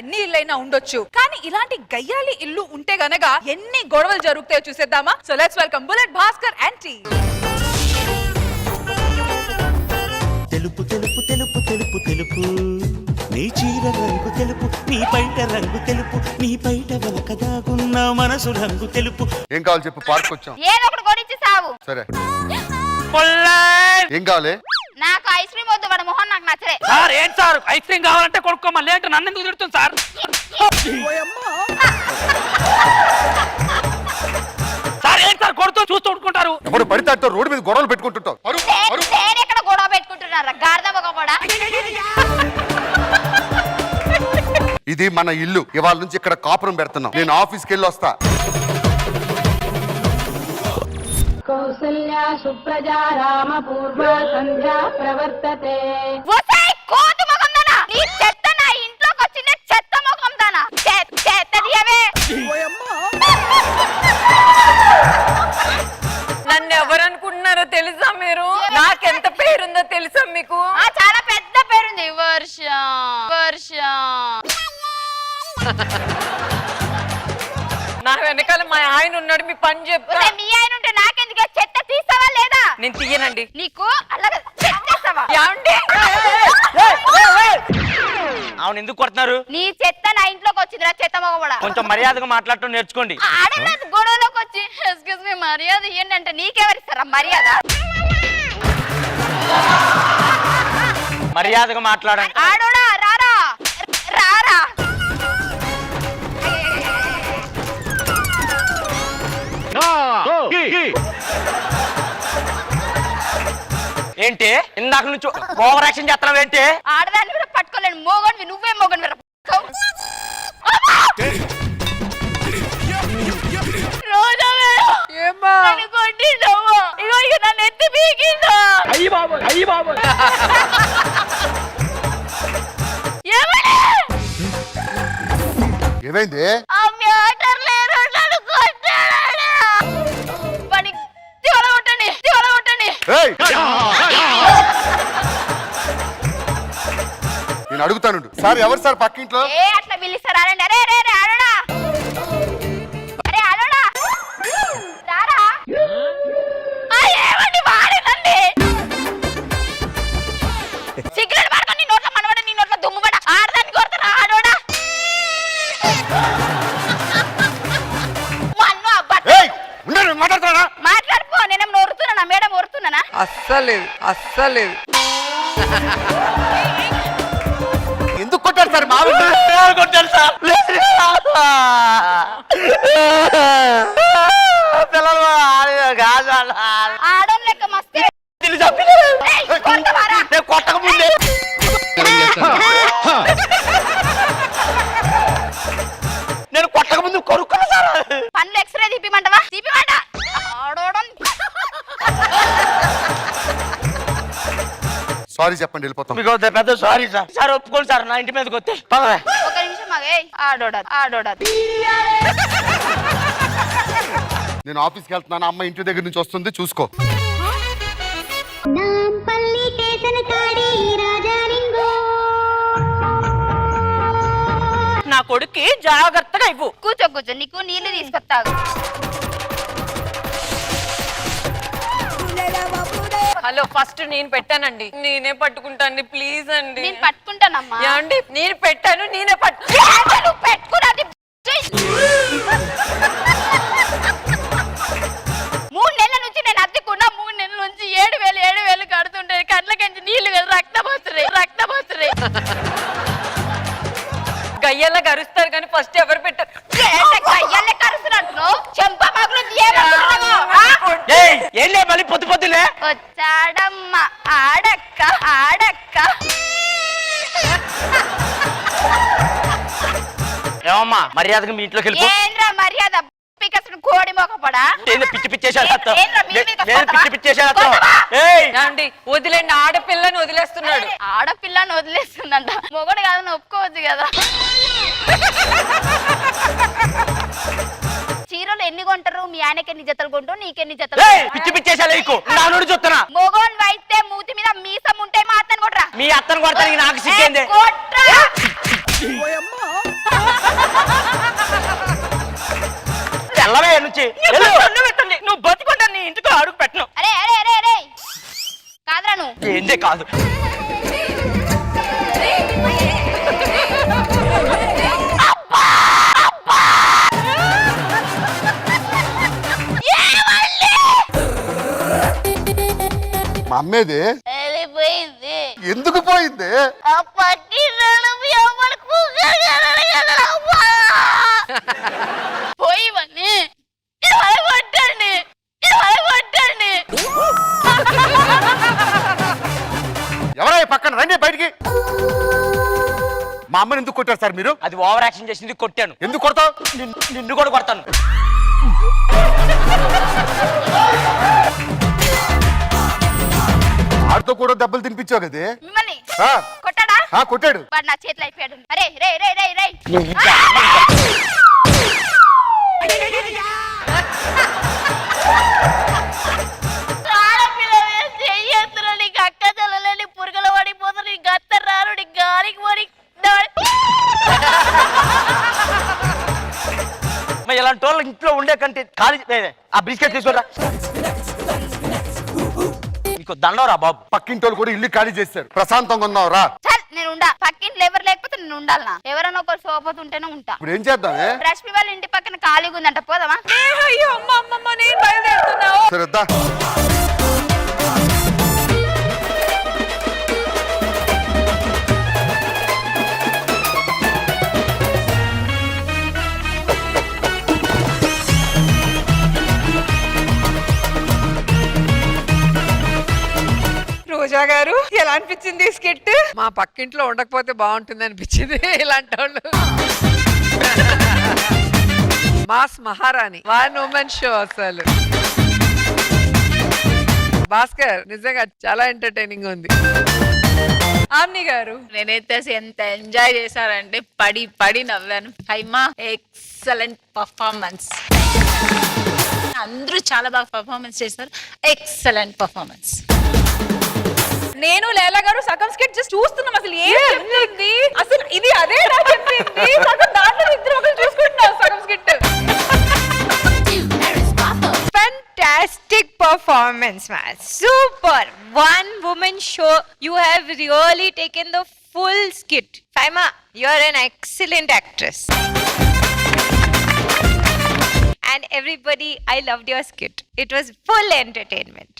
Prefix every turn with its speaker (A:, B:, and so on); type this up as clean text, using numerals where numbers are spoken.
A: ఎన్ని ఇళ్ళైనా ఉండొచ్చు, కానీ ఇలాంటి గయ్యాలి ఇల్లు ఉంటే గనక ఎన్ని గొడవలు జరుగుతాయో చూసేద్దామా. So let's welcome bullet Bhaskar and team.
B: తెలుపు తెలుపు తెలుపు తెలుపు తెలుపు నీ చీర రంగు తెలుపు, నీ బయట రంగు తెలుపు, నీ బయట వెనక దాగున్న మనసు రంగు తెలుపు.
C: ఏం కావాలి చెప్పు, పార్క్ వచ్చాం.
D: ఏదో ఒకటి కొనిచ్చి సావు.
C: సరే
E: పొల్లై
C: ఏం కావాలి?
D: నాకు ఐస్ క్రీమ్ వద్దు, వాడి మొహం నాకు నచ్చలే.
E: సార్ ఏంటి సార్ ఐస్ క్రీమ్ కావాలంటే కొనుక్కోమని లేంటే నన్ను ఎందుకు తిడుతుంది సార్? సార్ ఏంటి సార్ కొడుతూ చూస్తూ ఉంటుకుంటారు?
C: ఎప్పుడు పడితే అట్ట రోడ్డు మీద గొడవలు పెట్టుకుంటుంటావు.
D: నేను ఎక్కడ గొడవ పెట్టుకుంటున్నారా గార్దమ్మ కూడా.
C: ఇది మన ఇల్లు, ఇవాళ నుంచి ఇక్కడ కాపురం పెడుతున్నాం. నేను ఆఫీస్కి వెళ్ళి వస్తా.
F: కౌసల్యా సుప్రజా రామ పూర్వ సంధ్యా ప్రవర్తతే.
D: ఒసేయ్ కోతి మొఖందానా, నీ చెత్త నా ఇంట్లోకి వచ్చిన చెత్త మొఖందానా, చెత్త దియవే.
A: నన్ను ఎవరనుకుంటున్నారో తెలుసా మీరు? నాకెంత పేరుందో తెలుసా మీకు?
D: చాలా పెద్ద పేరుంది, వర్ష వర్ష.
A: నా వెనకాల మా ఆయన ఉన్నాడు, మీ పని చెప్తా.
D: మీ ఆయన ఉంటే నాకెందుకే, చెత్త తీస్తావా లేదా?
A: నేను తీయనండి.
D: నీకు అలాగే చెత్తేస్తావా?
E: అవును ఎందుకు కొడుతున్నారు?
D: నీ చెత్త నా ఇంట్లోకి వచ్చిందిరా చెత్త మొగ కూడా.
E: కొంచెం మర్యాదగా మాట్లాడటం నేర్చుకోండి.
D: ఆడలేదు గొడవలోకి వచ్చి ఎక్స్క్యూజ్ మీ మర్యాద ఇవ్వండి అంటే నీకెవరిస్తారా మర్యాద?
E: మర్యాదగా మాట్లాడండి.
D: ఆడోడా రారా రారా.
E: ఏంటి ఇందాక నుంచి ఓవర్ యాక్షన్ చేస్తున్నావు ఏంటి?
D: ఆడదాన్ని కూడా పట్టుకోలేను, మోగన్వి నువ్వే మోగన్వి. రోజా నన్ను కొట్టిండవు, ఇగో ఇక నన్ను ఎత్తి పీకిండు.
E: అయ్యి బాబు అయ్యి బాబు.
C: ఏమైంది?
D: ఆ మ్యాటర్ లేరు, నన్ను కొట్టాడు. పని తివల కొట్టండి, తివల కొట్టండి.
C: ఏయ్! నేను అడుగుతాను సార్, ఎవరు సార్ పక్కింట్లో?
D: ఏ అట్లా పిలుస్తారు ఆడండి. అరే అరే అరే ఆడోడా, అరే ఆడోడా రారా. ఏమండి వాడేనండి, సిగ్గులు పడుకొని నీ నోట్లో మనవడ, నీ నోట్లో దుమ్ము పడ. ఆడదాన్ని కొడతారా ఆడోడా? మన్ను అబ్బా
C: ఏయ్! ఉండండి, మాట్లాడుతున్నా.
D: మాట్లాడుకో. నేనేం నోరుతున్నానా మేడం, ఓరుతున్నానా?
A: అస్సలేదు అస్సలేదు.
C: ఎందుకు కొట్టారు సార్? మా
E: కొట్టారు సార్. పిల్లలు
D: ఆడోన్ లెక్క మస్తే కొడతావారా?
E: కొట్టక ముందే నేను కొట్టక ముందు కొరుక్కున్నా సార్.
D: పనులు ఎక్స్రే తీపిమంటవా? తీపిమంట. ఆడోడం
C: సారీ చెప్పండి, వెళ్ళిపోతాం.
E: మీకు పెద్ద సారీ సార్. సార్ ఒప్పుకోండి సార్, నా ఇంటి మీదకి వస్తే.
D: ఒక నిమిషం మగే. ఆడోడా ఆడోడా.
C: నేను ఆఫీస్కి వెళ్తున్నాను, అమ్మ ఇంటి దగ్గర నుంచి వస్తుంది, చూసుకో.
A: నా కొడుక్కి జాగ్రత్తగా ఇవ్వు.
D: కూర్చో కూర్చో, నీకు నీళ్లు తీసుకొస్తాగు.
A: హలో, ఫస్ట్ నేను పెట్టానండి, నేనే పట్టుకుంటాను ప్లీజ్ అండి.
D: నేను పట్టుకుంటానమ్మా.
A: ఏమండి, నేను పెట్టాను, నేనే
D: నువ్వు పెట్టుకున్నది 3 నెలల నుంచి నేను అద్దెకున్నా. 3 నెలల నుంచి 7,000 కడుతుంటే కళ్ళకించి నీళ్లు రక్తం వస్తున్నాయి.
A: గయ్యల్లా కరుస్తారు కానీ ఫస్ట్ ఎవరు పెట్టారు?
D: గయ్యాలే కరుస్తున్నట్టు చెంప మగులు
E: ఏం లే మళ్ళీ పొద్దు పొద్దులే
D: వచ్చాడమ్మ ఆడక్క ఆడక్క.
E: ఏమమ్మా మర్యాదగా మీ ఇంట్లోకి వెళ్ళిపో.
D: ఏంద్రా మర్యాద? అసలు కోడి మొక్కపడా
E: పిచ్చి పిచ్చేసాడు.
A: వదిలేండి, ఆడపిల్లని వదిలేస్తున్నాడు.
D: ఆడపిల్లని వదిలేస్తుందంట, మొగడు కాదని ఒప్పుకోవచ్చు కదా. చీరలు ఎన్ని కొంటారు? మీ ఆయనకి ఎన్ని జతలు కొంటారు, నీకెన్ని జతలు?
E: పిచ్చి పిచ్చేసాడు. చూస్తున్నా
D: మొగోన్ వైతే మూతి మీద మీసం ఉంటే మా అత్తని కొట్రా.
E: మీ అత్తను కొడతానికి నాకు సిక్కేంది.
D: కొట్రా.
E: వెళ్ళవే నుంచి నువ్వు బతుకుంటా నీ ఇంటికి అడుగు పెట్టను.
D: అరే అరే అరే అరే కాదురా నువ్వు
E: ఏందే కాదు.
C: మా అమ్మేది
D: వెళ్ళిపోయింది.
C: ఎందుకు పోయింది?
D: ఆ పక్కింటోళ్ళు మీ అమ్మని కూకలు కడగలరు అమ్మా. పోయివన్నీ ఇవాళ కొట్టండి, ఇవాళ కొట్టండి.
C: ఎవరై పక్కన రండి బయటికి. మా అమ్మని ఎందుకు కొట్టారు సార్ మీరు?
E: అది ఓవర్ యాక్షన్ చేసింది, కొట్టాను.
C: ఎందుకు కొడతావు?
E: నిన్ను కూడా కొడతాను.
C: ఆడితో కూడా దెబ్బలు తినిపించావు కదే.
D: మిమ్మల్ని
C: ఆ,
D: కొట్టాడా?
C: ఆ, కొట్టాడు.
D: వాడు నా చేతిలో అయిపోయాడు. అరే రే రే రే రే ఆడపిల్ల వేసి చెయ్యేస్తున్నా. నీకు అక్క చెల్లెలని పురుగుల పడిపోతున్నా. నీకు గత్త రారు, నీకు గాలికి పడి
E: మరి ఇలాంటి వాళ్ళు ఇంట్లో ఉండే కంటే ఖాళీ ఆ బిస్కెట్ తీసుకోరా. నీకు దండవరా బాబు.
C: పక్కింటోళ్ళు కూడా ఇల్లు ఖాళీ చేశారు. ప్రశాంతంగా ఉన్నావు రా.
D: చల్ నేను ఉండా. పక్కింట్లో ఎవరు లేకపోతే నేను ఉండాలనా? ఎవరైనా ఒకరు సోపతి ఉంటేనే ఉంటా.
C: ఇప్పుడు ఏం చేద్దామే?
D: రష్మి వాళ్ళ ఇంటి పక్కన ఖాళీగా ఉందంట, పోదామా?
A: అయ్యో అమ్మ అమ్మమ్మ నేను బయలుదేరుతున్నావు.
C: సరే దా.
A: రోజా గారు ఎలా అనిపించింది స్కిట్?
G: మా పక్కింట్లో ఉండకపోతే బాగుంటుంది అనిపించింది. ఇలాంటి వాళ్ళు మాస్ మహారాణి 1 woman షో అసలు. భాస్కర్ నిజంగా చాలా ఎంటర్టైనింగ్ ఉంది.
A: ఆమ్ని గారు
H: నేనైతే ఎంత ఎంజాయ్ చేశారంటే పడి పడి నవ్వాను. Haima excellent performance. అందరూ చాలా బాగా పర్ఫార్మెన్స్ చేశారు. Excellent performance.
A: నేను లేలా గారు సగం స్కిట్ జస్ట్ చూస్తున్నాం. అసలు ఏం చెప్తుంది? అసలు ఇది అదే నా చెప్పింది. సగం దాంట్లో ఇద్దరు ఒకరు చూసుకుంటున్నాం సగం skit.
I: Fantastic performance, man. Super. 1 woman show. You have really taken the full skit. Faima, you're an excellent actress. And everybody, I loved your skit. It was full entertainment.